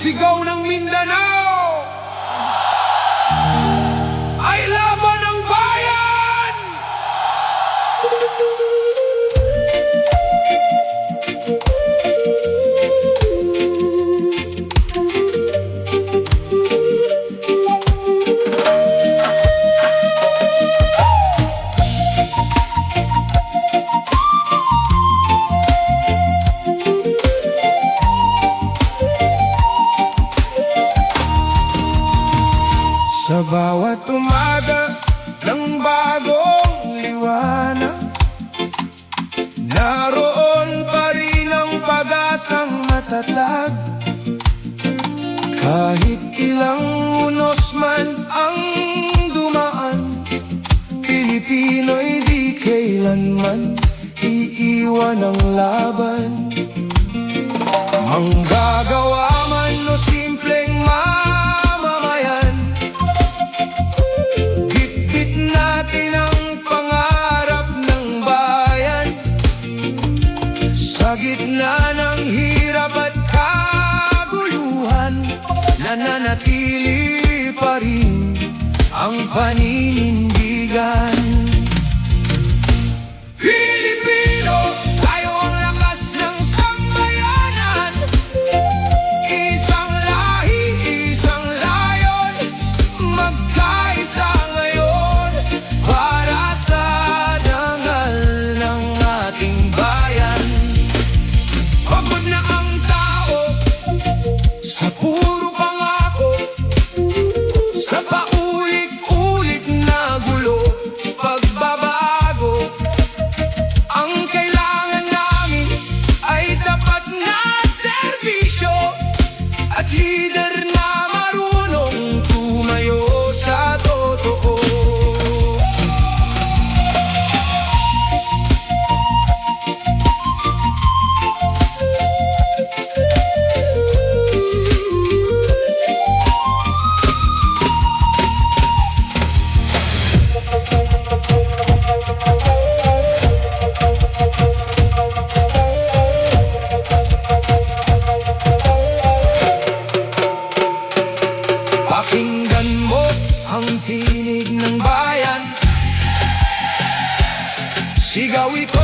sigaw ng Mindanao ay laban ng bayan! Sa bawat umaga ng bagong liwanag, naroon pa rin ang pag-asang matatag. Kahit ilang unos man ang dumaan, Pilipino'y di kailanman iiwan ang laban. Manggagawa man o simpleng mamamayan, bitbit natin ang pangarap ng bayan. Sa gitna ng hirap at kaguluhan, nananatili pa rin ang paninindigan. Pilipino, tayo ang lakas ng sambayanan. Isang lahi, isang layon, magkaisa ngayon para sa dangal ng ating bayan. Pagod na ang tao sa puro pangako, sa paulit-ulit na gulo, pagbabago. Ang kailangan namin ay tapat na serbisyo at lider na marunong tumayo sa totoo. Pakinggan mo ang tinig ng bayan, sigaw ito